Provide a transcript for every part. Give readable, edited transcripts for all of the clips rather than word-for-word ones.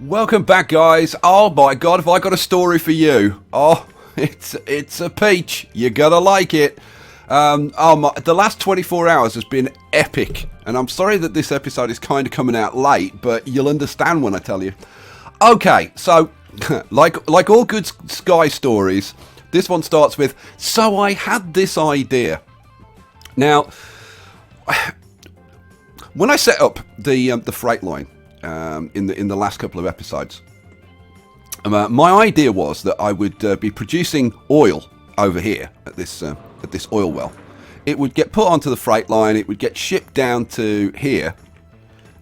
Welcome back, guys. Oh my god, have I got a story for you. Oh, it's a peach. You gotta like it. The last 24 hours has been epic, and I'm sorry that this episode is kind of coming out late, but you'll understand when I tell you. Okay, so like all good Skye stories, this one starts with, so I had this idea. Now, when I set up the freight line in the last couple of episodes, my idea was that I would be producing oil over here at this oil well. It would get put onto the freight line, it would get shipped down to here,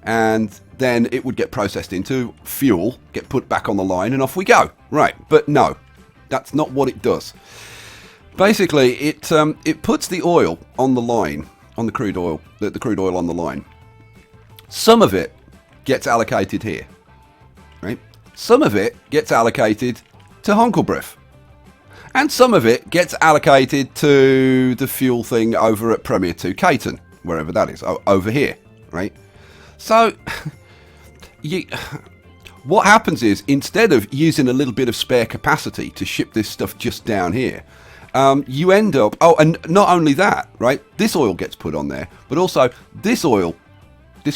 and then it would get processed into fuel, get put back on the line, and off we go. Right, but no, that's not what it does. Basically, it puts the oil on the line, on the crude oil on the line. Some of it gets allocated here, right? Some of it gets allocated to Honkelbrief. And some of it gets allocated to the fuel thing over at Premier 2 Caton, wherever that is, over here, right? So, what happens is, instead of using a little bit of spare capacity to ship this stuff just down here, you end up, and not only that, right, this oil gets put on there, but also this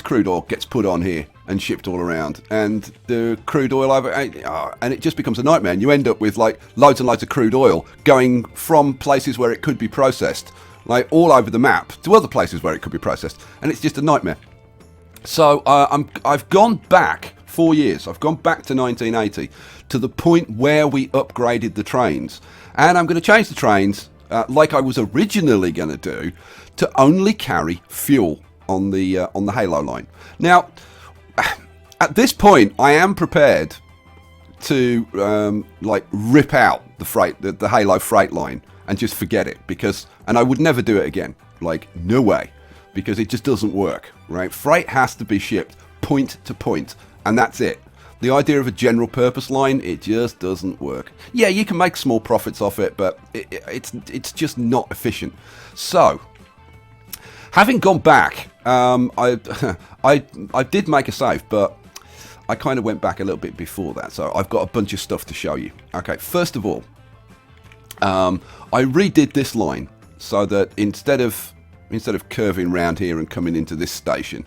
crude oil gets put on here and shipped all around, and the crude oil over, and it just becomes a nightmare, and you end up with like loads and loads of crude oil going from places where it could be processed, like all over the map, to other places where it could be processed, and it's just a nightmare. So I've gone back 4 years, I've gone back to 1980, to the point where we upgraded the trains, and I'm going to change the trains, like I was originally going to do, to only carry fuel on the Halo line. Now, at this point, I am prepared to like rip out the Halo freight line and just forget it, and I would never do it again. Like, no way, because it just doesn't work, right? Freight has to be shipped point to point, and that's it. The idea of a general purpose line, it just doesn't work. Yeah, you can make small profits off it, but it's just not efficient. So, having gone back, I did make a save, but I kind of went back a little bit before that, so I've got a bunch of stuff to show you. Okay, first of all, I redid this line so that instead of curving round here and coming into this station,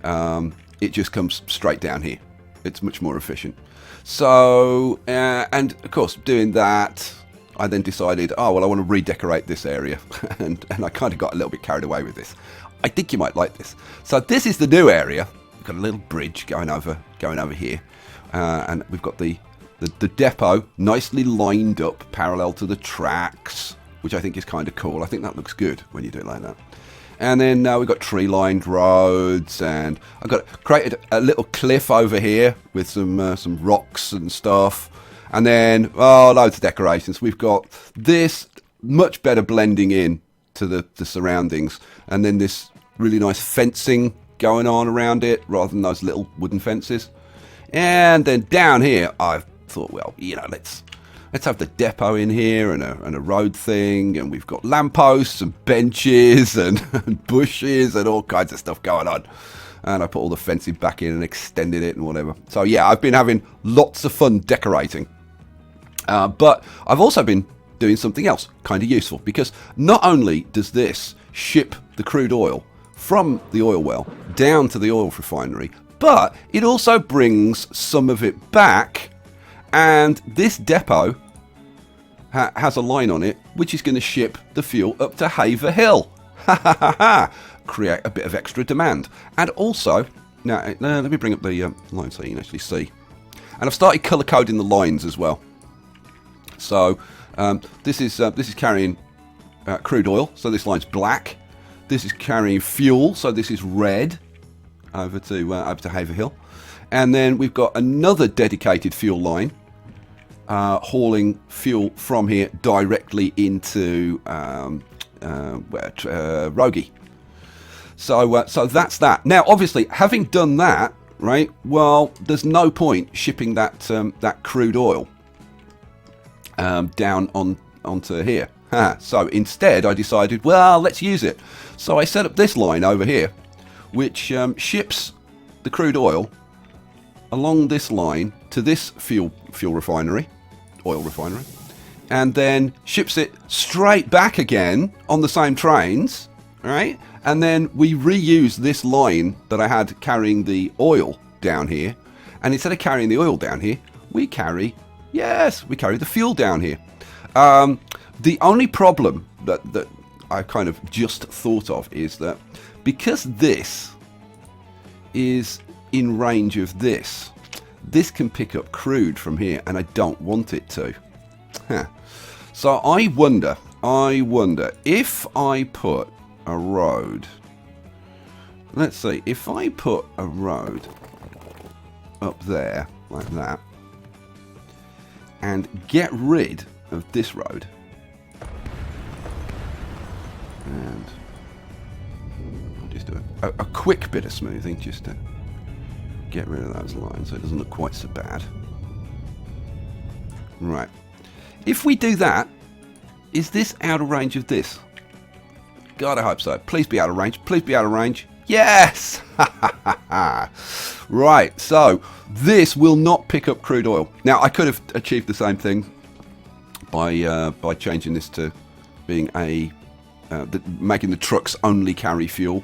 it just comes straight down here. It's much more efficient. So, and of course, doing that, I then decided, I want to redecorate this area, and I kind of got a little bit carried away with this. I think you might like this. So this is the new area. We've got a little bridge going over here, and we've got the depot nicely lined up parallel to the tracks, which I think is kind of cool. I think that looks good when you do it like that. And then we've got tree-lined roads, and I've created a little cliff over here with some rocks and stuff. And then, loads of decorations. We've got this much better blending in to the surroundings. And then this really nice fencing going on around it, rather than those little wooden fences. And then down here, I thought, well, let's have the depot in here and a road thing. And we've got lampposts and benches and bushes and all kinds of stuff going on. And I put all the fencing back in and extended it and whatever. So yeah, I've been having lots of fun decorating. But I've also been doing something else kind of useful, because not only does this ship the crude oil from the oil well down to the oil refinery, but it also brings some of it back, and this depot has a line on it which is going to ship the fuel up to Haver Hill. Create a bit of extra demand. And also, now let me bring up the line so you can actually see. And I've started colour coding the lines as well. So this is carrying crude oil, so this line's black. This is carrying fuel, so this is red over to Haver Hill. And then we've got another dedicated fuel line hauling fuel from here directly into Rogie. So that's that. Now, obviously, having done that, right? Well, there's no point shipping that crude oil down onto here. So instead, I decided, well, let's use it. So I set up this line over here, which ships the crude oil along this line to this fuel refinery, oil refinery, and then ships it straight back again on the same trains, right? And then we reuse this line that I had carrying the oil down here, and instead of carrying the oil down here, we carry the fuel down here. The only problem that I kind of just thought of is that because this is in range of this can pick up crude from here, and I don't want it to. So I wonder if I put a road. Let's see, if I put a road up there like that and get rid of this road, and I'll just do a quick bit of smoothing just to get rid of those lines so it doesn't look quite so bad. Right. If we do that, is this out of range of this? God, I hope so. Please be out of range. Please be out of range. Yes! Right, so this will not pick up crude oil. Now, I could have achieved the same thing by changing this to being making the trucks only carry fuel.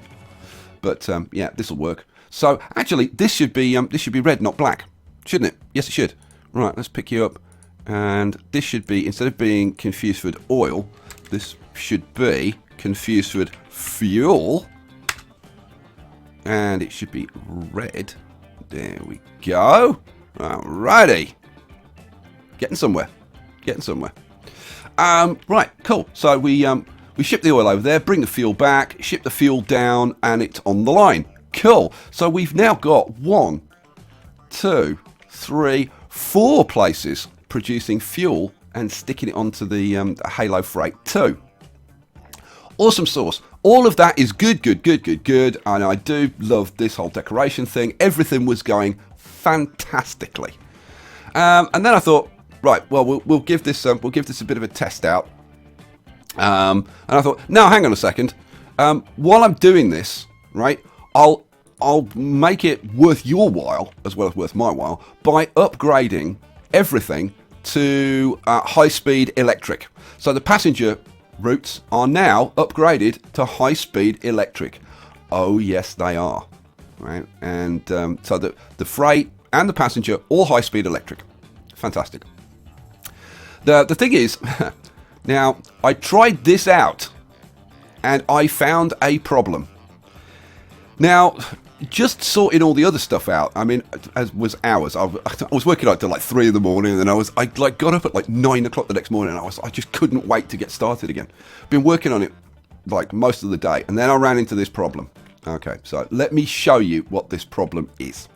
But yeah, this will work. So actually, this should be red, not black, shouldn't it? Yes, it should. Right, let's pick you up. And this should be, instead of being confused with oil, this should be confused with fuel. And it should be red. There we go. Alrighty. Getting somewhere. Right, cool. So we ship the oil over there, bring the fuel back, ship the fuel down, and it's on the line. Cool. So we've now got 1, 2, 3, 4 places producing fuel and sticking it onto the Halo Freight 2. Awesome sauce. All of that is good. And I do love this whole decoration thing. Everything was going fantastically. And then I thought, right, well, we'll give this a bit of a test out. And I thought, no, hang on a second. While I'm doing this, right, I'll make it worth your while as well as worth my while by upgrading everything to high-speed electric. So the passenger routes are now upgraded to high-speed electric. Oh yes, they are. Right, and so the freight and the passenger all high-speed electric. Fantastic. The thing is, now I tried this out and I found a problem. Now, just sorting all the other stuff out, I mean, as was hours. I was working out till like 3 in the morning, and then I got up at like 9 o'clock the next morning, and I just couldn't wait to get started again. Been working on it like most of the day, and then I ran into this problem. Okay, so let me show you what this problem is.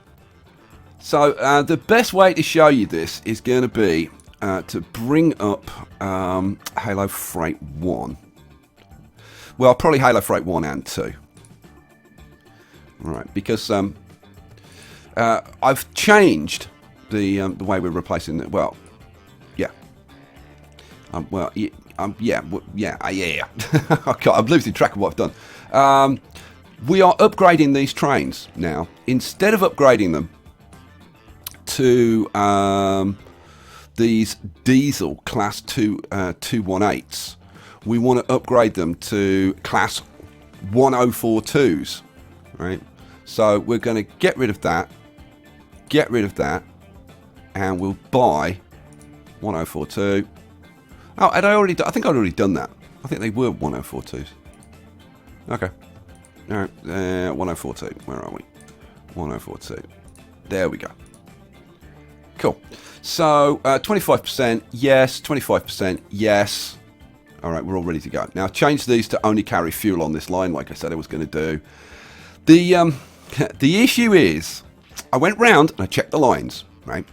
So the best way to show you this is going to be to bring up Halo Freight 1. Well, probably Halo Freight 1 and 2. Right, because I've changed the way we're replacing it. Well, yeah. I'm losing track of what I've done. We are upgrading these trains now. Instead of upgrading them to these diesel class 218s, we want to upgrade them to class 1042s. Right, so we're going to get rid of that, and we'll buy 1042. Oh, I think I'd already done that. I think they were 1042s. Okay, all right, 1042. Where are we? 1042. There we go. Cool. So 25%, yes. 25%, yes. All right, we're all ready to go. Now, change these to only carry fuel on this line, like I said I was going to do. The issue is, I went round and I checked the lines, right?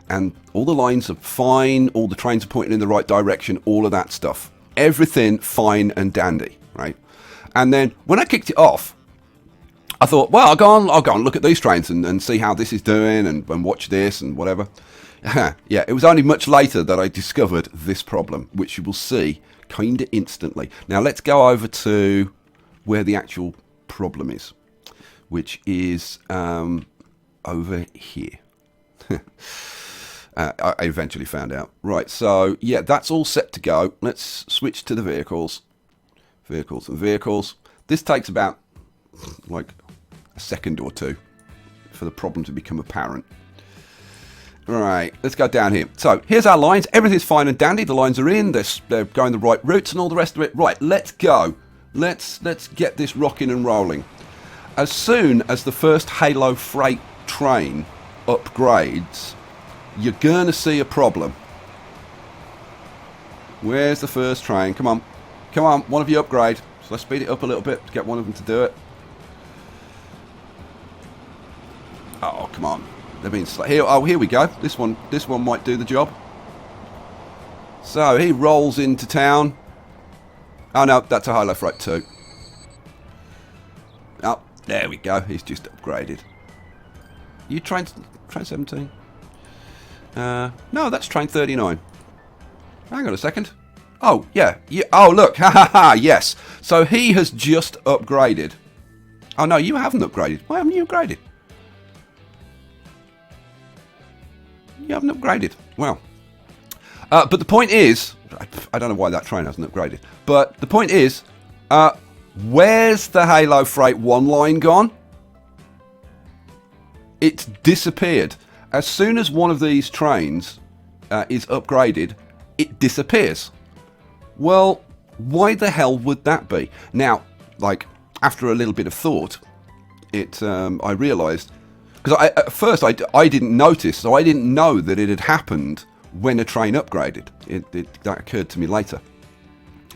And all the lines are fine, all the trains are pointing in the right direction, all of that stuff. Everything fine and dandy, right? And then when I kicked it off, I thought, well, I'll go and look at these trains and see how this is doing and watch this and whatever. Yeah, it was only much later that I discovered this problem, which you will see kind of instantly. Now let's go over to where the actual problem is, which is over here. I eventually found out. Right, so yeah, that's all set to go. Let's switch to the vehicles. Vehicles and vehicles. This takes about like a second or two for the problem to become apparent. Right, let's go down here. So here's our lines. Everything's fine and dandy. The lines are in. They're going the right routes and all the rest of it. Right, let's go. Let's get this rocking and rolling. As soon as the first Halo Freight train upgrades, you're going to see a problem. Where's the first train? Come on. Come on, one of you upgrade. So let's speed it up a little bit to get one of them to do it. Oh, come on. They're being here. Oh, here we go. This one might do the job. So he rolls into town. Oh no, that's a Halo Freight 2. Oh, there we go. He's just upgraded. You train 17? No, that's train 39. Hang on a second. Oh, yeah. Oh, look. Ha ha ha. Yes. So he has just upgraded. Oh, no, you haven't upgraded. Why haven't you upgraded? You haven't upgraded. Well. But the point is, I don't know why that train hasn't upgraded. But the point is, where's the Halo Freight 1 line gone? It's disappeared. As soon as one of these trains is upgraded, it disappears. Well, why the hell would that be? Now, like, after a little bit of thought, I realised, because at first I didn't notice, so I didn't know that it had happened when a train upgraded. That occurred to me later.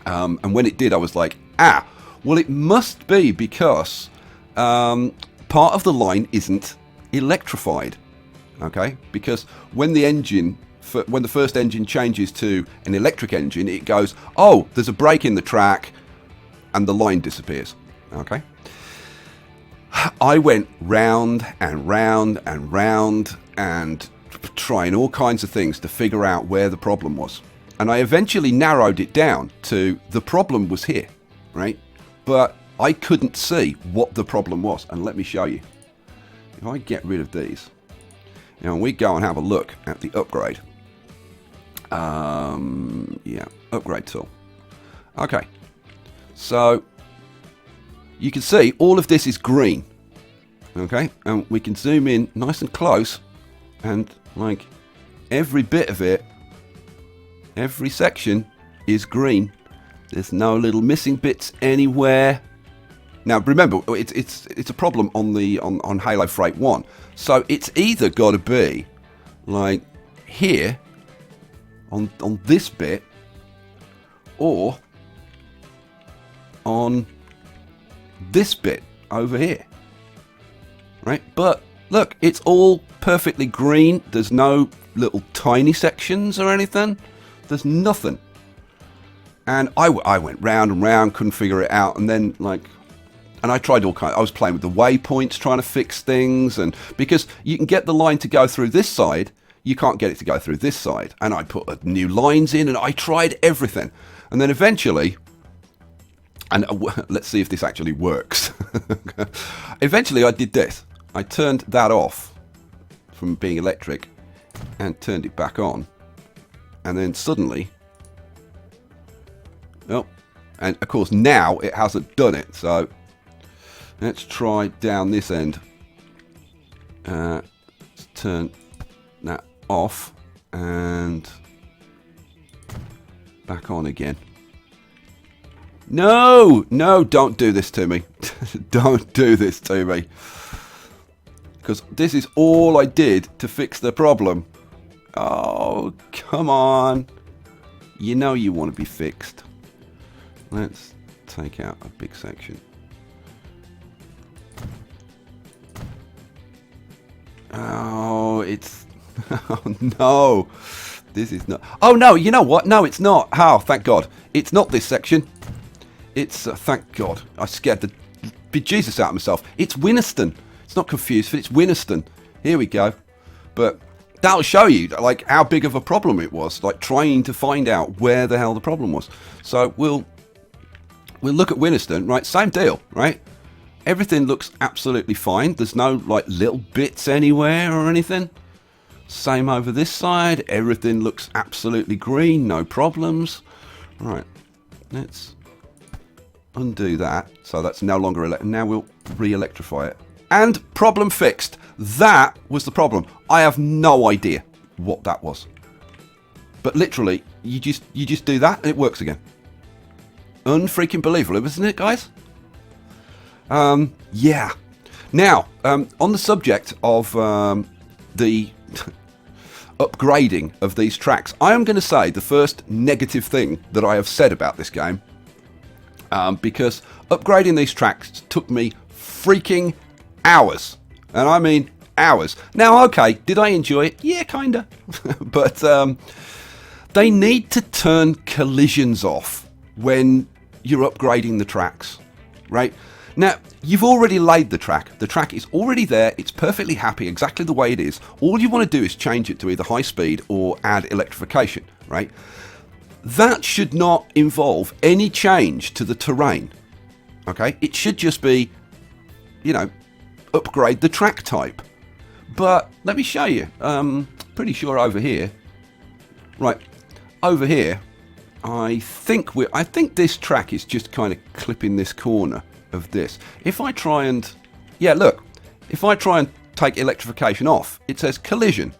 And when it did, I was like, well, it must be because part of the line isn't electrified. Okay, because when the first engine changes to an electric engine, it goes, oh, there's a break in the track, and the line disappears. Okay. I went round and round and round and trying all kinds of things to figure out where the problem was. And I eventually narrowed it down to the problem was here, right? But I couldn't see what the problem was. And let me show you. If I get rid of these, and we go and have a look at the upgrade. Yeah, upgrade tool. Okay, so you can see all of this is green. Okay, and we can zoom in nice and close, and like every bit of it, every section is green. There's no little missing bits anywhere. Now remember, it's a problem on Halo Freight 1. So it's either got to be like here on this bit, or on this bit over here, right? But look, it's all perfectly green. There's no little tiny sections or anything. There's nothing. And I went round and round, couldn't figure it out, and then and I tried all kinds. I was playing with the waypoints, trying to fix things, and because you can get the line to go through this side, you can't get it to go through this side. And I put new lines in, and I tried everything, and then eventually, and let's see if this actually works. Eventually, I did this. I turned that off from being electric, and turned it back on, and then suddenly, oh, and of course now it hasn't done it. So let's try down this end. Let's turn that off and back on again. No, don't do this to me. Don't do this to me. Because this is all I did to fix the problem. Oh, come on. You know you want to be fixed. Let's take out a big section. Oh, it's... Oh, no. This is not... Oh, no, you know what? No, it's not. Oh, thank God. It's not this section. It's... thank God. I scared the bejesus out of myself. It's Winniston. It's not confused, but it's Winniston. Here we go. But that'll show you, like, how big of a problem it was. Like, trying to find out where the hell the problem was. So, we'll look at Winniston, right? Same deal, right? Everything looks absolutely fine. There's no, like, little bits anywhere or anything. Same over this side. Everything looks absolutely green, no problems. Right, let's undo that. So that's no longer now we'll re-electrify it. And problem fixed. That was the problem. I have no idea what that was. But literally, you just do that and it works again. Unfreaking believable, isn't it, guys? Yeah. Now, on the subject of the upgrading of these tracks, I am going to say the first negative thing that I have said about this game, because upgrading these tracks took me freaking hours, and I mean hours. Now, okay, did I enjoy it? Yeah, kinda. But they need to turn collisions off when you're upgrading the tracks, right? Now, you've already laid the track. The track is already there. It's perfectly happy, exactly the way it is. All you want to do is change it to either high speed or add electrification, right? That should not involve any change to the terrain, okay? It should just be, you know, upgrade the track type. But let me show you. Pretty sure over here, right, over here, I think this track is just kind of clipping this corner of this. If I try and, yeah, look, if I try and take electrification off, it says collision,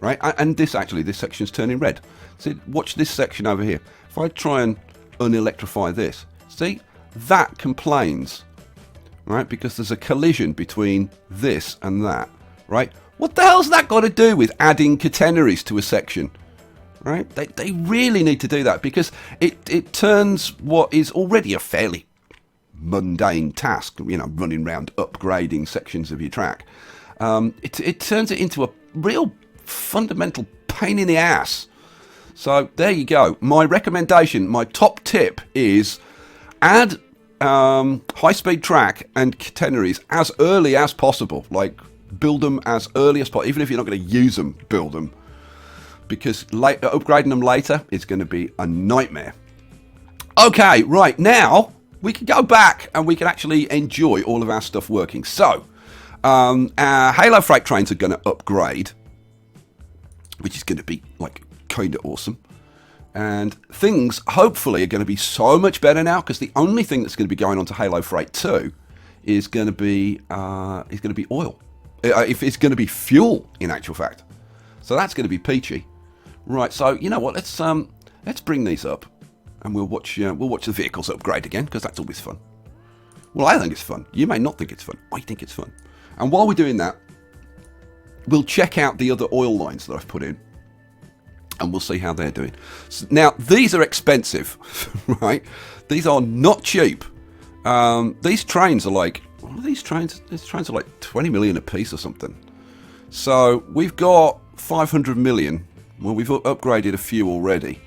right? And this section's turning red. See, watch this section over here. If I try and unelectrify this, see, that complains, right? Because there's a collision between this and that, right? What the hell's that got to do with adding catenaries to a section? Right? They really need to do that, because it turns what is already a fairly mundane task, you know, running around upgrading sections of your track. It turns it into a real fundamental pain in the ass. So there you go. My recommendation, my top tip is add high-speed track and catenaries as early as possible. Like, build them as early as possible. Even if you're not going to use them, build them. Because upgrading them later is going to be a nightmare. Okay, right, now we can go back and we can actually enjoy all of our stuff working. So, our Halo freight trains are going to upgrade, which is going to be, like, kind of awesome. And things, hopefully, are going to be so much better now, because the only thing that's going to be going on to Halo Freight 2 is going to be oil. If it's going to be fuel, in actual fact. So that's going to be peachy. Right, so you know what? Let's bring these up, and we'll watch the vehicles upgrade again, because that's always fun. Well, I think it's fun. You may not think it's fun. I think it's fun. And while we're doing that, we'll check out the other oil lines that I've put in, and we'll see how they're doing. So, now, these are expensive, right? These are not cheap. These trains are like, what are these trains? These trains are like 20 million a piece or something. So we've got 500 million. Well, we've upgraded a few already.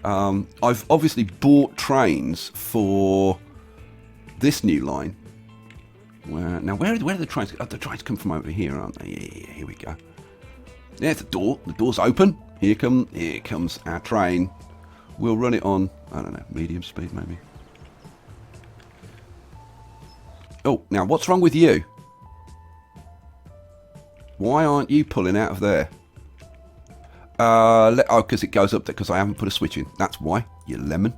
I've obviously bought trains for this new line. Where are the trains? Oh, the trains come from over here, aren't they? Yeah, here we go. There's the door. The door's open. Here comes our train. We'll run it on, I don't know, medium speed maybe. Oh, now what's wrong with you? Why aren't you pulling out of there? Because it goes up there, because I haven't put a switch in. That's why, you lemon.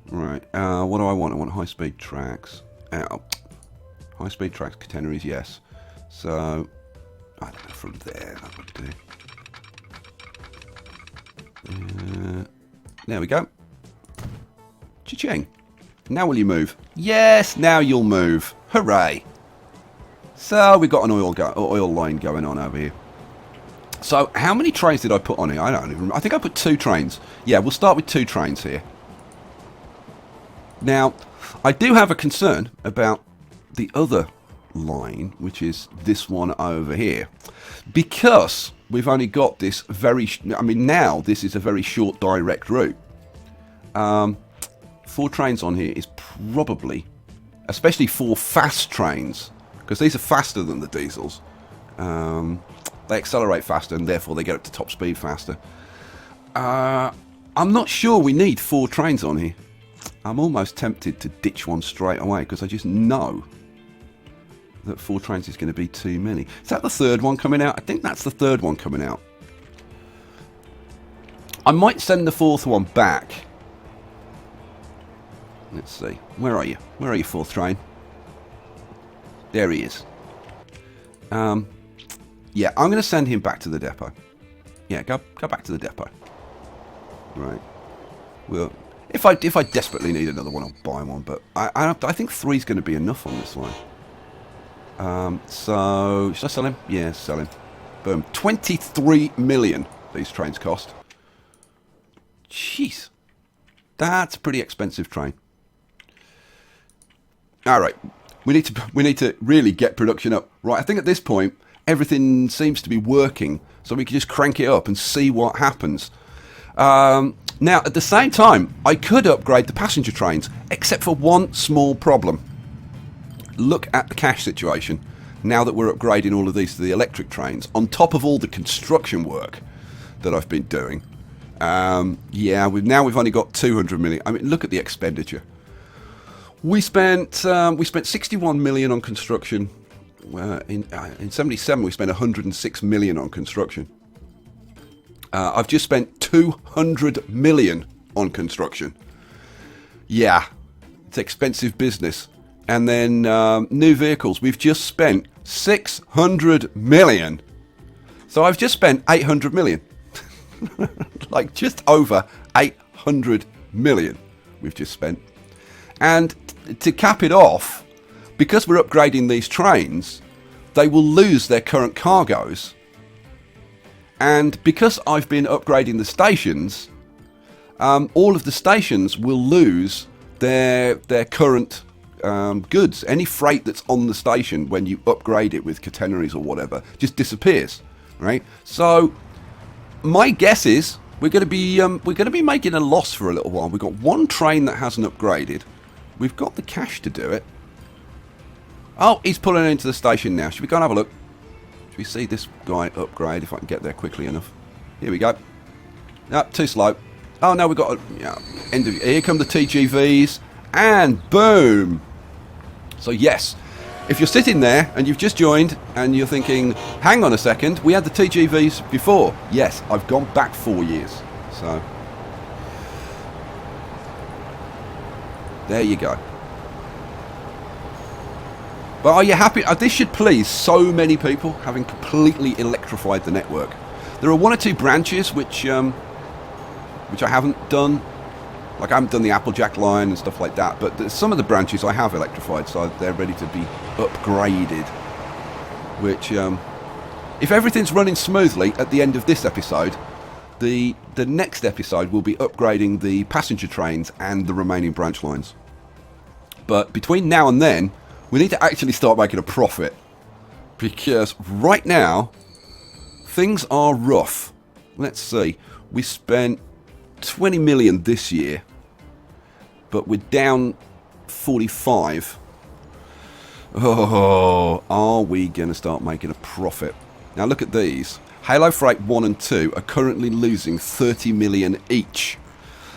Right, what do I want? I want high-speed tracks. High-speed tracks, catenaries, yes. So, I don't know, from there, that would do. There we go. Cha-ching. Now will you move? Yes, now you'll move. Hooray. So, we've got an oil line going on over here. So, how many trains did I put on here? I don't even remember. I think I put 2 trains. Yeah, we'll start with 2 trains here. Now, I do have a concern about the other line, which is this one over here. Because we've only got this now this is a very short direct route. 4 trains on here is probably, especially 4 fast trains, because these are faster than the diesels. They accelerate faster, and therefore they get up to top speed faster. I'm not sure we need 4 trains on here. I'm almost tempted to ditch one straight away, because I just know that 4 trains is going to be too many. Is that the third one coming out? I think that's the third one coming out. I might send the fourth one back. Let's see. Where are you? Where are you, fourth train? There he is. Yeah, I'm going to send him back to the depot. Yeah, go back to the depot. Right. Well, if I desperately need another one, I'll buy one. But I think 3's going to be enough on this line. So should I sell him? Yeah, sell him. Boom. 23 million these trains cost. Jeez, that's a pretty expensive train. All right, we need to really get production up. Right, I think at this point everything seems to be working, so we can just crank it up and see what happens. Now, at the same time, I could upgrade the passenger trains, except for one small problem. Look at the cash situation now that we're upgrading all of these to the electric trains, on top of all the construction work that I've been doing. Yeah, we've only got 200 million. I mean, look at the expenditure. We spent 61 million on construction. In 77, we spent 106 million on construction. I've just spent 200 million on construction. Yeah, it's expensive business. And then new vehicles, we've just spent 600 million. So I've just spent 800 million. Like just over 800 million we've just spent. And to cap it off, because we're upgrading these trains, they will lose their current cargoes. And because I've been upgrading the stations, all of the stations will lose their current goods. Any freight that's on the station when you upgrade it with catenaries or whatever just disappears, right? So my guess is we're going to be making a loss for a little while. We've got one train that hasn't upgraded. We've got the cash to do it. Oh, he's pulling into the station now. Should we go and have a look? Should we see this guy upgrade if I can get there quickly enough? Here we go. No, too slow. Oh no, we've got end of. Here come the TGVs, and boom. So yes, if you're sitting there and you've just joined and you're thinking, hang on a second, we had the TGVs before. Yes, I've gone back 4 years. So there you go. But are you happy? This should please so many people, having completely electrified the network. There are 1 or 2 branches which I haven't done. Like I haven't done the Applejack line and stuff like that, but some of the branches I have electrified, so they're ready to be upgraded. Which, if everything's running smoothly at the end of this episode, the next episode will be upgrading the passenger trains and the remaining branch lines. But between now and then, we need to actually start making a profit, because right now things are rough. Let's see, we spent 20 million this year, but we're down 45. Oh, are we going to start making a profit? Now look at these. Halo Freight 1 and 2 are currently losing 30 million each.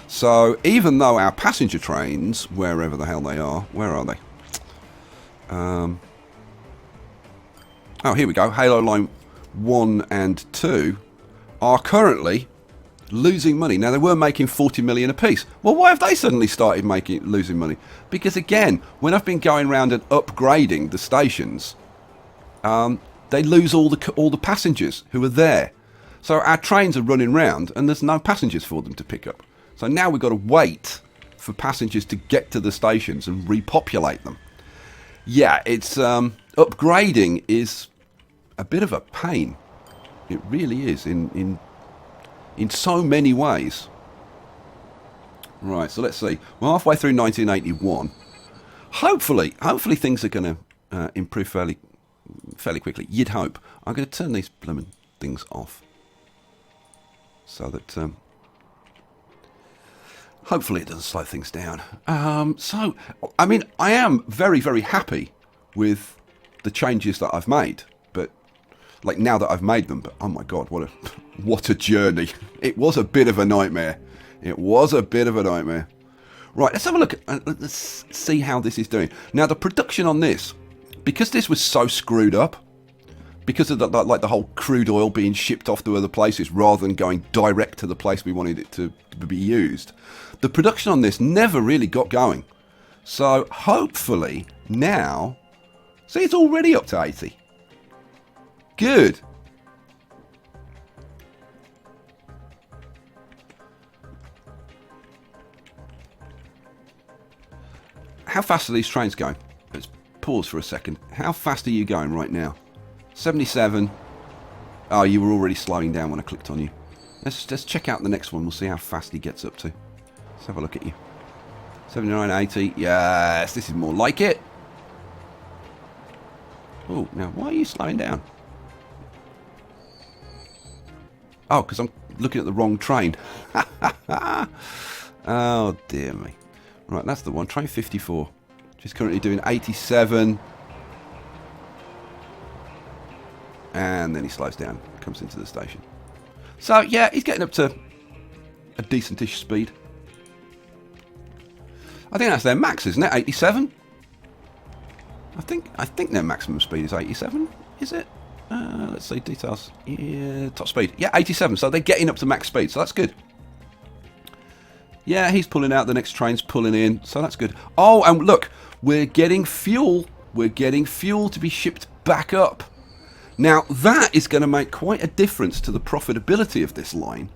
So even though our passenger trains, wherever the hell they are, where are they? Oh, here we go. Halo Line 1 and 2 are currently losing money. Now, they were making 40 million apiece. Well, why have they suddenly started losing money? Because again, when I've been going around and upgrading the stations, they lose all the passengers who are there. So our trains are running round and there's no passengers for them to pick up. So now we've got to wait for passengers to get to the stations and repopulate them. Yeah, it's upgrading is a bit of a pain. It really is in so many ways. Right, so let's see. We're halfway through 1981. Hopefully things are going to improve fairly quickly. You'd hope. I'm going to turn these blooming things off so that hopefully it doesn't slow things down. So, I mean, I am very, very happy with the changes that I've made. But, like, now that I've made them, but oh my God, what a journey. It was a bit of a nightmare. It was a bit of a nightmare. Right, let's have a look. Let's see how this is doing. Now, the production on this because this was so screwed up, because of the whole crude oil being shipped off to other places rather than going direct to the place we wanted it to be used, the production on this never really got going. So hopefully now, see, it's already up to 80. Good. How fast are these trains going? Let's pause for a second. How fast are you going right now? 77. Oh, you were already slowing down when I clicked on you. Let's check out the next one. We'll see how fast he gets up to. Let's have a look at you. 79, 80. Yes, this is more like it. Oh, now why are you slowing down? Oh, because I'm looking at the wrong train. Oh, dear me. Right, that's the one. Train 54. Just currently doing 87. And then he slows down. Comes into the station. So, yeah, he's getting up to a decentish speed. I think that's their max, isn't it? 87? I think their maximum speed is 87. Is it? Let's see. Details. Yeah, top speed. Yeah, 87. So they're getting up to max speed. So that's good. Yeah, he's pulling out. The next train's pulling in. So that's good. Oh, and look, we're getting fuel. We're getting fuel to be shipped back up. Now, that is going to make quite a difference to the profitability of this line.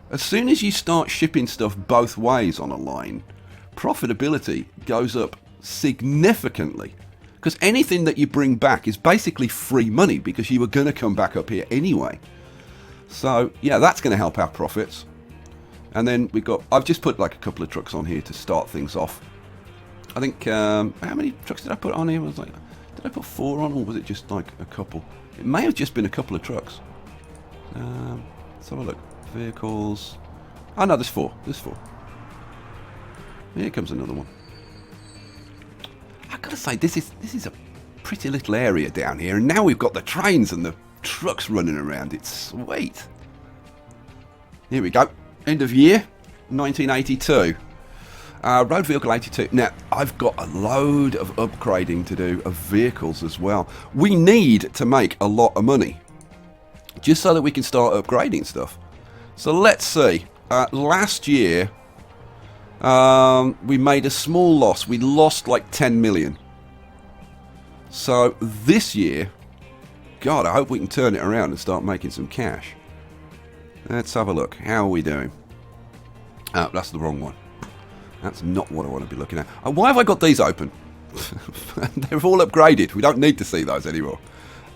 As soon as you start shipping stuff both ways on a line, profitability goes up significantly. Because anything that you bring back is basically free money because you were going to come back up here anyway. So, yeah, that's going to help our profits. And then we've got, I've just put like a couple of trucks on here to start things off. I think, how many trucks did I put on here? Did I put 4 on, or was it just like a couple? It may have just been a couple of trucks. Let's have a look. Vehicles. Oh no, there's 4. There's 4. Here comes another one. I've got to say, this is a pretty little area down here, and now we've got the trains and the trucks running around. It's sweet. Here we go. End of year, 1982. Road vehicle 82. Now, I've got a load of upgrading to do of vehicles as well. We need to make a lot of money just so that we can start upgrading stuff. So let's see. Last year, we made a small loss. We lost like 10 million. So this year, God, I hope we can turn it around and start making some cash. Let's have a look. How are we doing? Oh, that's the wrong one. That's not what I want to be looking at. Why have I got these open? They're all upgraded. We don't need to see those anymore.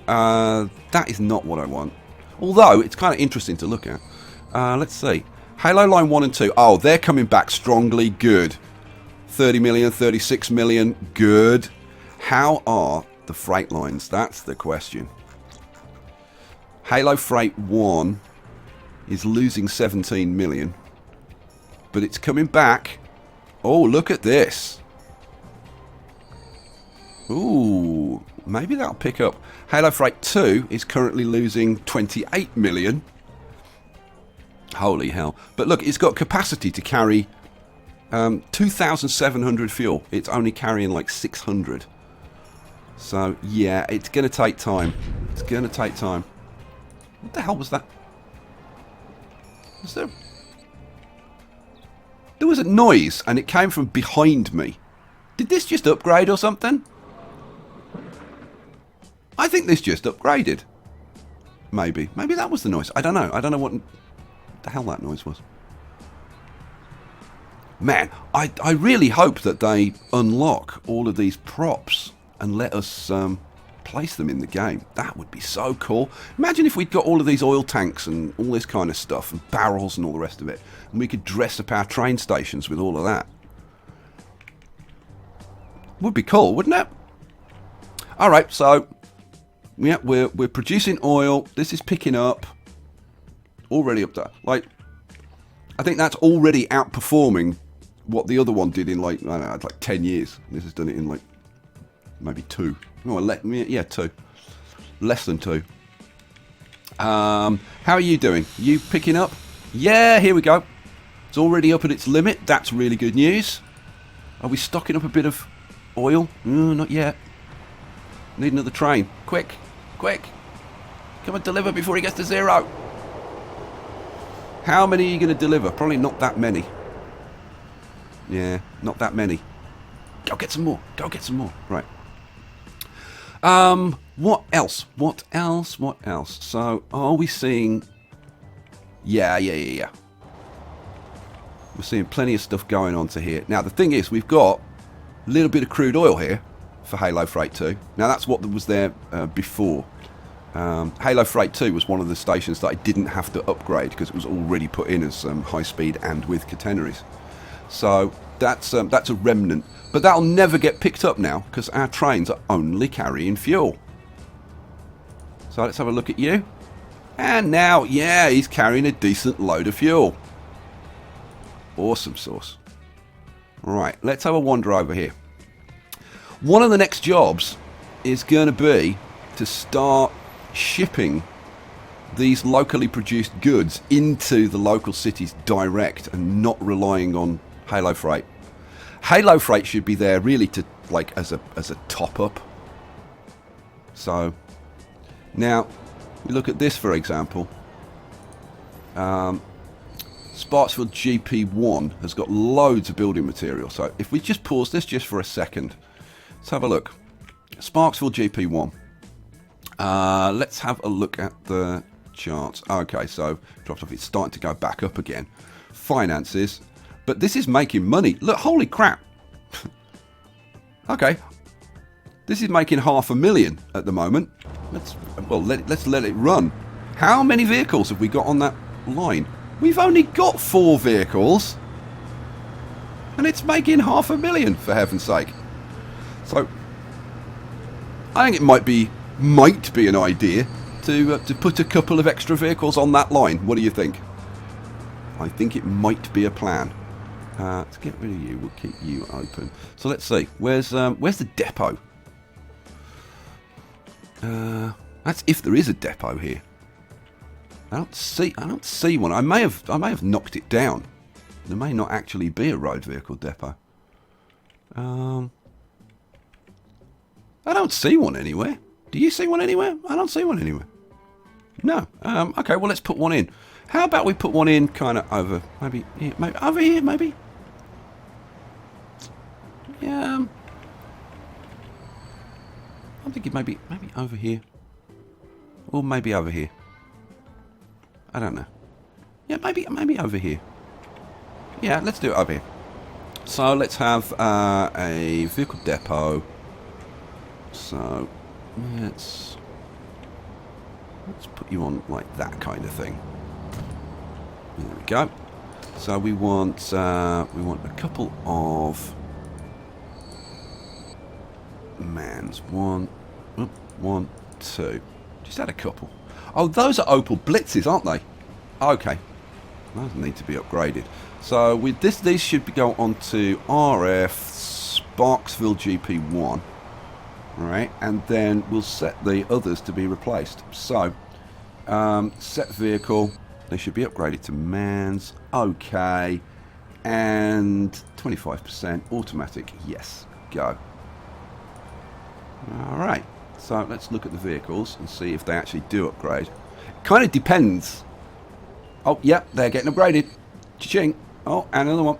That is not what I want. Although, it's kind of interesting to look at. Let's see. Halo Line 1 and 2. Oh, they're coming back strongly. Good. 30 million, 36 million. Good. How are the freight lines? That's the question. Halo Freight 1 is losing 17 million. But it's coming back. Oh, look at this. Ooh, maybe that'll pick up. Halo Freight 2 is currently losing 28 million. Holy hell. But look, it's got capacity to carry 2,700 fuel. It's only carrying like 600. So, yeah, it's going to take time. It's going to take time. What the hell was that? Was there... There was a noise, and it came from behind me. Did this just upgrade or something? I think this just upgraded. Maybe. Maybe that was the noise. I don't know. I don't know what the hell that noise was. Man, I really hope that they unlock all of these props and let us place them in the game. That would be so cool. Imagine if we'd got all of these oil tanks and all this kind of stuff, and barrels and all the rest of it, and we could dress up our train stations with all of that. Would be cool, wouldn't it? Alright, so yeah, we're producing oil. This is picking up. Already up there. Like, I think that's already outperforming what the other one did in like, I don't know, like 10 years. This has done it in like maybe 2. Oh, yeah, 2. Less than 2. How are you doing? You picking up? Yeah, here we go. It's already up at its limit. That's really good news. Are we stocking up a bit of oil? Not yet. Need another train. Quick. Quick. Come and deliver before he gets to 0. How many are you going to deliver? Probably not that many. Yeah, not that many. Go get some more. Go get some more. Right. What else? What else? What else? So, are we seeing... Yeah. We're seeing plenty of stuff going on to here. Now, the thing is, we've got a little bit of crude oil here for Halo Freight 2. Now, that's what was there before. Halo Freight 2 was one of the stations that I didn't have to upgrade because it was already put in as high speed and with catenaries. So that's a remnant. But that'll never get picked up now because our trains are only carrying fuel. So let's have a look at you. And now, yeah, he's carrying a decent load of fuel. Awesome sauce. Right, let's have a wander over here. One of the next jobs is going to be to start shipping these locally produced goods into the local cities direct and not relying on Halo Freight. Halo Freight should be there really to as a top up. So now we look at this, for example. Sparksville GP1 has got loads of building material. So if we just pause this just for a second, let's have a look. Sparksville GP1. Let's have a look at the charts. Okay, so dropped off. It's starting to go back up again. Finances, but this is making money. Look, holy crap! Okay, this is making $500,000 at the moment. Let's let it run. How many vehicles have we got on that line? We've only got 4 vehicles, and it's making $500,000 for heaven's sake. So I think it might be an idea to put a couple of extra vehicles on that line. What do you think? I think it might be a plan. Let's get rid of you. We'll keep you open. So let's see. Where's the depot? That's if there is a depot here. I don't see one. I may have knocked it down. There may not actually be a road vehicle depot. I don't see one anywhere. Do you see one anywhere? I don't see one anywhere. No. Okay, well, let's put one in. How about we put one in kind of over, maybe over here, maybe? Yeah. I'm thinking maybe over here. Or maybe over here. I don't know. Yeah, maybe over here. Yeah, let's do it over here. So let's have a vehicle depot. So let's put you on like that kind of thing. There we go. So we want a couple of mans. One, 2. Just add a couple. Oh, those are Opel Blitzes, aren't they? Okay. Those need to be upgraded. So with this, these should go onto RF Sparksville GP1. Right, and then we'll set the others to be replaced. So, set vehicle. They should be upgraded to mans. Okay. And 25% automatic. Yes. Go. Alright. So let's look at the vehicles and see if they actually do upgrade. Kind of depends. Oh, yeah, they're getting upgraded. Cha-ching. Oh, and another one.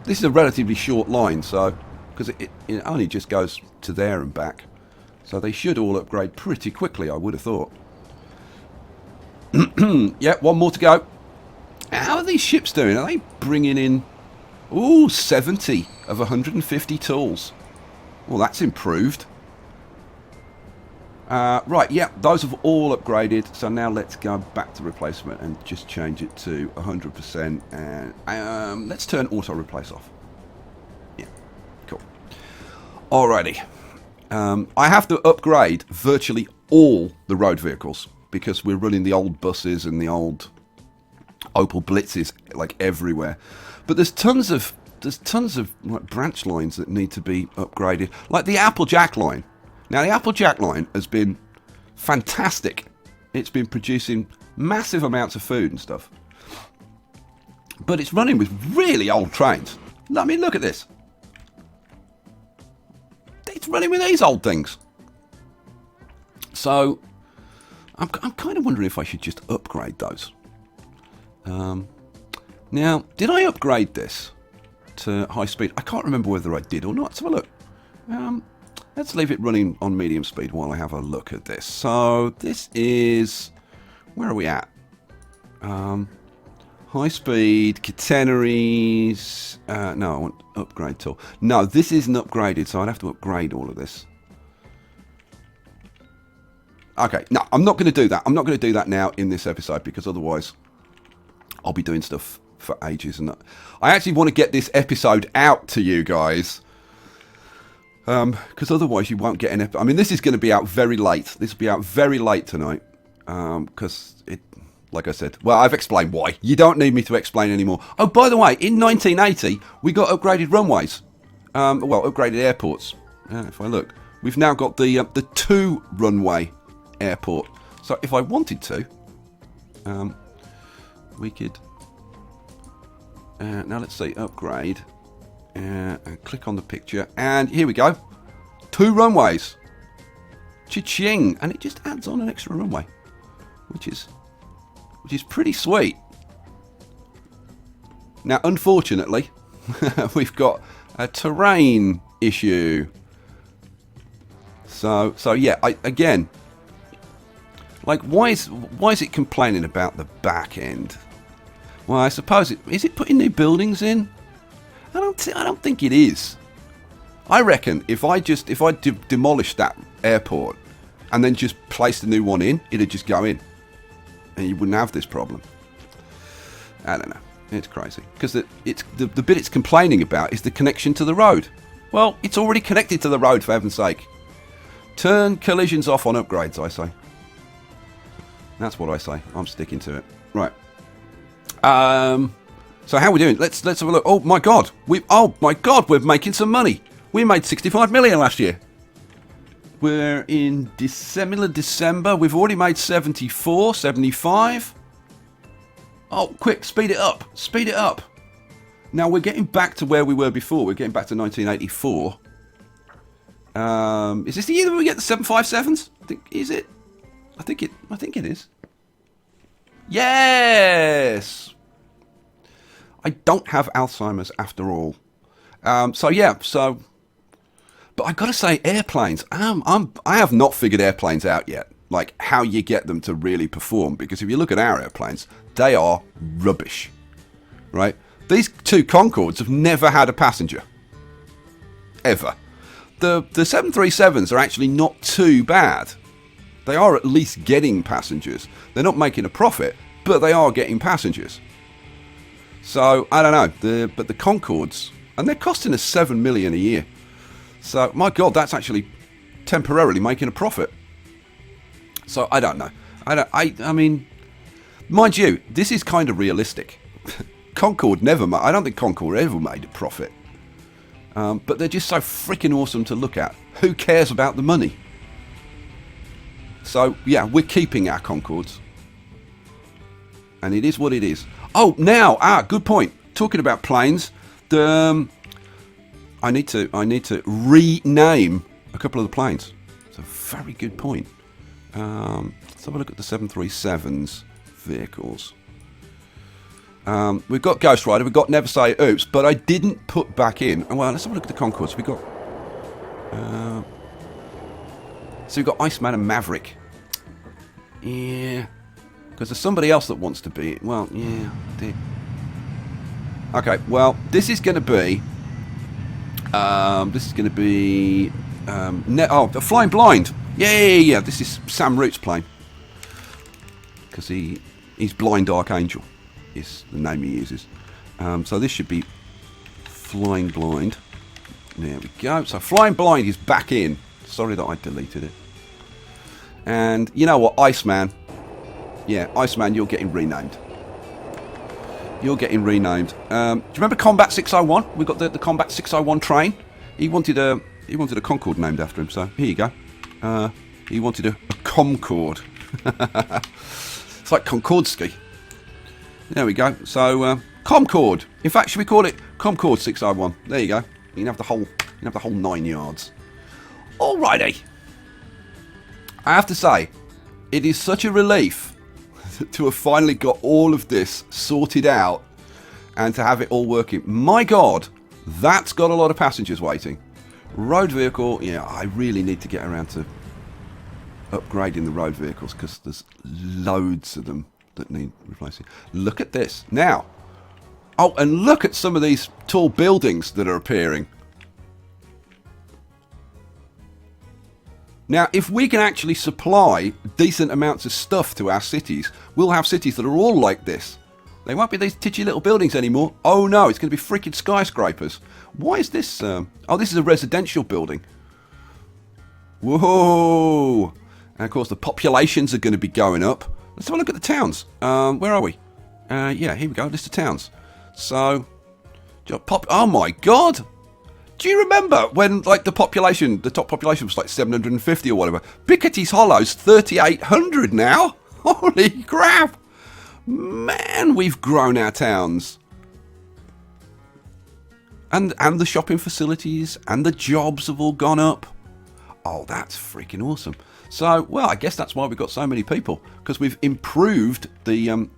This is a relatively short line, so because it only just goes to there and back. So they should all upgrade pretty quickly, I would have thought. Yeah, one more to go. How are these ships doing? Are they bringing in... Ooh, 70 of 150 tools. Well, that's improved. Right, yeah, those have all upgraded. So now let's go back to replacement and just change it to 100%. And let's turn auto replace off. Yeah, cool. Alrighty. I have to upgrade virtually all the road vehicles because we're running the old buses and the old Opel Blitzes like everywhere. But there's tons of like, branch lines that need to be upgraded, like the Applejack line. Now the Applejack line has been fantastic. It's been producing massive amounts of food and stuff, but it's running with really old trains. I mean, look at this. it's running with these old things. So I'm kind of wondering if I should just upgrade those. Now, did I upgrade this to high speed? I can't remember whether I did or not. Let's have a look. Let's leave it running on medium speed while I have a look at this. So this is, where are we at? High speed, catenaries. No, I want upgrade tool. No, this isn't upgraded, so I'd have to upgrade all of this. Okay, no, I'm not going to do that. I'm not going to do that now in this episode, because otherwise I'll be doing stuff for ages. And I actually want to get this episode out to you guys, because otherwise you won't get an episode. I mean, this is going to be out very late. This will be out very late tonight, because it, like I said, well, I've explained why. You don't need me to explain anymore. Oh, by the way, in 1980, we got upgraded runways. Well, upgraded airports. If I look, we've now got the 2-runway airport. So if I wanted to, we could. Now let's see, upgrade. And click on the picture, and here we go. 2 runways. Cha-ching! And it just adds on an extra runway, which is pretty sweet. Now, unfortunately, we've got a terrain issue. So yeah, again, like, why is it complaining about the back end? Well, I suppose is it putting new buildings in? I don't think it is. I reckon if I demolished that airport and then just placed a new one in, it'd just go in, and you wouldn't have this problem. I don't know. It's crazy, because the bit it's complaining about is the connection to the road. Well, it's already connected to the road, for heaven's sake. Turn collisions off on upgrades, I say. That's what I say. I'm sticking to it. Right. So how are we doing? Let's have a look. Oh my god, we're making some money. We made 65 million last year. We're in December. We've already made 74, 75. Oh, quick, speed it up. Speed it up. Now we're getting back to where we were before. We're getting back to 1984. Is this the year that we get the 757s? I think it is. Yes. I don't have Alzheimer's after all. But I gotta say, airplanes. I have not figured airplanes out yet. Like, how you get them to really perform. Because if you look at our airplanes, they are rubbish, right? These 2 Concords have never had a passenger, ever. The 737s are actually not too bad. They are at least getting passengers. They're not making a profit, but they are getting passengers. So, I don't know, but the Concords, and they're costing us $7 million a year. So, my God, that's actually temporarily making a profit. So, I don't know. I mean, mind you, this is kind of realistic. Concorde I don't think Concorde ever made a profit. But they're just so freaking awesome to look at. Who cares about the money? So, yeah, we're keeping our Concords. And it is what it is. Oh, now, good point. Talking about planes, I need to rename a couple of the planes. It's a very good point. Let's have a look at the 737's vehicles. We've got Ghost Rider, we've got Never Say Oops, but I didn't put back in. Well, let's have a look at the Concords. We've got Iceman and Maverick. Yeah. Because there's somebody else that wants to be. Well, yeah. Okay, well, this is going to be. The Flying Blind. Yeah. This is Sam Root's plane. Because he's Blind Archangel, is the name he uses. So this should be Flying Blind. There we go. So Flying Blind is back in. Sorry that I deleted it. And you know what, Iceman. Yeah, Iceman, you're getting renamed. You're getting renamed. Do you remember Combat 601? We got the Combat 601 train. He wanted a Concorde named after him. So here you go. He wanted a Concorde. It's like Concordski. There we go. So Concorde. In fact, should we call it Concorde 601? There you go. You can have the whole 9 yards. Alrighty. I have to say, it is such a relief to have finally got all of this sorted out and to have it all working. My God, that's got a lot of passengers waiting. Road vehicle, yeah, I really need to get around to upgrading the road vehicles because there's loads of them that need replacing. Look at this. Now, oh, and look at some of these tall buildings that are appearing. Now, if we can actually supply decent amounts of stuff to our cities, we'll have cities that are all like this. They won't be these titchy little buildings anymore. Oh no, it's going to be freaking skyscrapers. Why is this? Oh, this is a residential building. Whoa! And of course, the populations are going to be going up. Let's have a look at the towns. Where are we? Yeah, here we go. List of towns. So, oh my God! Do you remember when, like, the top population was like 750 or whatever? Pickett's Hollow's 3,800 now. Holy crap! Man, we've grown our towns. And the shopping facilities and the jobs have all gone up. Oh, that's freaking awesome. So, well, I guess that's why we've got so many people, because we've improved the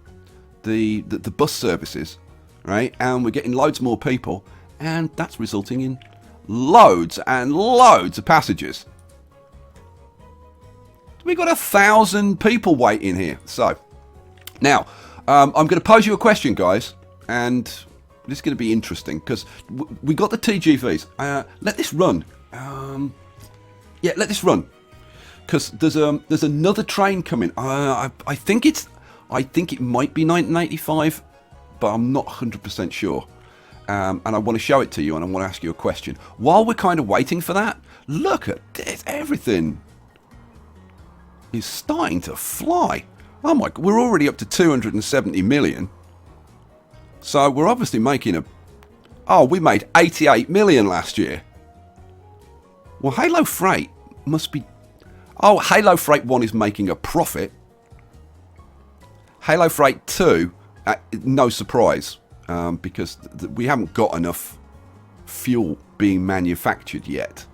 bus services, right? And we're getting loads more people, and that's resulting in loads and loads of passengers. We've got 1,000 people waiting here. So, now, I'm going to pose you a question, guys, and this is going to be interesting, because we got the TGVs. Let this run. Yeah, let this run, because there's another train coming. I think it might be 1985, but I'm not 100% sure. And I want to show it to you, and I want to ask you a question. While we're kind of waiting for that, look at this. Everything is starting to fly. Oh my, we're already up to 270 million. So we're obviously making we made 88 million last year. Well, Halo Freight must be... Oh, Halo Freight 1 is making a profit. Halo Freight 2, no surprise. Because we haven't got enough fuel being manufactured yet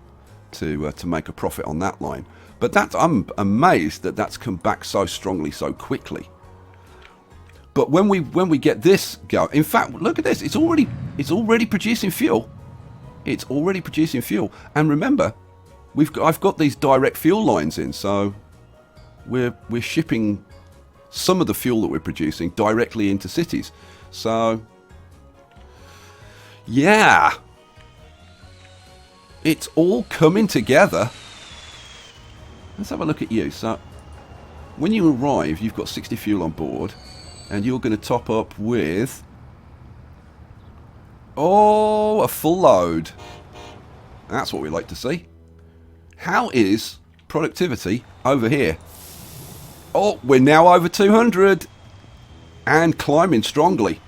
to make a profit on that line. But I'm amazed that that's come back so strongly so quickly. But when we get this go, in fact, look at this. It's already producing fuel. It's already producing fuel. And remember, I've got these direct fuel lines in, so we're shipping some of the fuel that we're producing directly into cities. So yeah, it's all coming together. Let's have a look at you. So when you arrive, you've got 60 fuel on board, and you're going to top up with a full load. That's what we like to see. How is productivity over here? Oh, we're now over 200 and climbing strongly.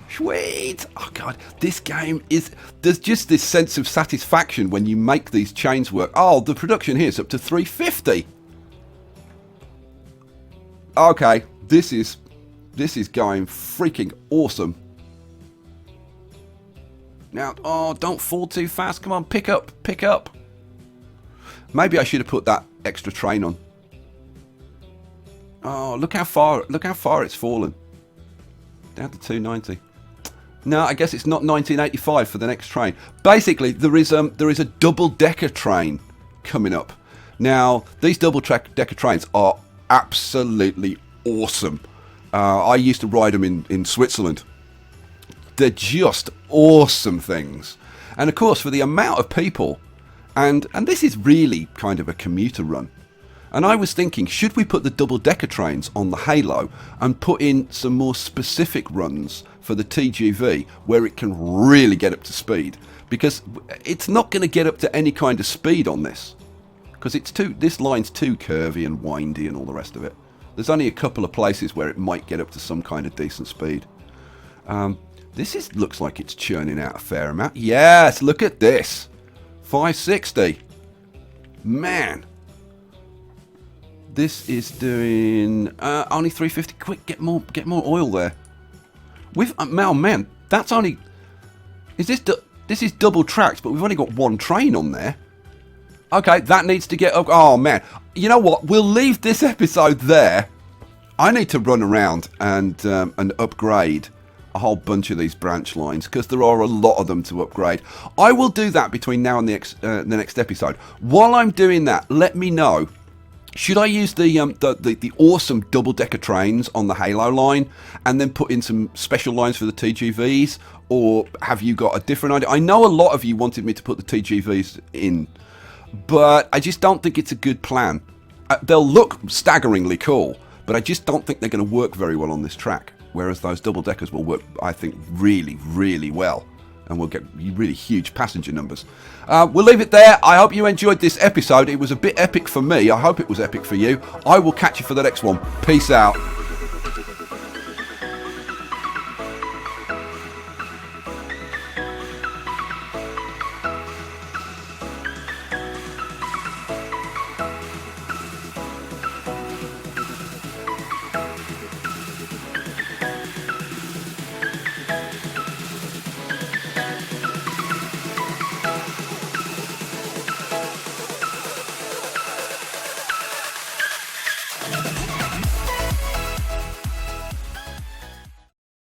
Sweet. Oh God, this game there's just this sense of satisfaction when you make these chains work. Oh, the production here is up to 350. Okay, this is going freaking awesome. Now, oh, don't fall too fast. Come on, pick up. Maybe I should have put that extra train on. Oh, look how far it's fallen. Down to 290. No, I guess it's not 1985 for the next train. Basically, there is a double-decker train coming up. Now, these double-decker trains are absolutely awesome. I used to ride them in Switzerland. They're just awesome things. And of course, for the amount of people, and this is really kind of a commuter run. And I was thinking, should we put the double-decker trains on the Halo and put in some more specific runs for the TGV where it can really get up to speed? Because it's not going to get up to any kind of speed on this. Because this line's too curvy and windy and all the rest of it. There's only a couple of places where it might get up to some kind of decent speed. This looks like it's churning out a fair amount. Yes, look at this. 560. Man. This is doing only 350. Quick, get more oil there. With man, that's only. This is double tracked, but we've only got one train on there. Okay, that needs to get up. Oh, man. You know what? We'll leave this episode there. I need to run around and upgrade a whole bunch of these branch lines because there are a lot of them to upgrade. I will do that between now and the next episode. While I'm doing that, let me know. Should I use the awesome double-decker trains on the Halo line and then put in some special lines for the TGVs? Or have you got a different idea? I know a lot of you wanted me to put the TGVs in, but I just don't think it's a good plan. They'll look staggeringly cool, but I just don't think they're going to work very well on this track. Whereas those double-deckers will work, I think, really, really well. And we'll get really huge passenger numbers. We'll leave it there. I hope you enjoyed this episode. It was a bit epic for me. I hope it was epic for you. I will catch you for the next one. Peace out.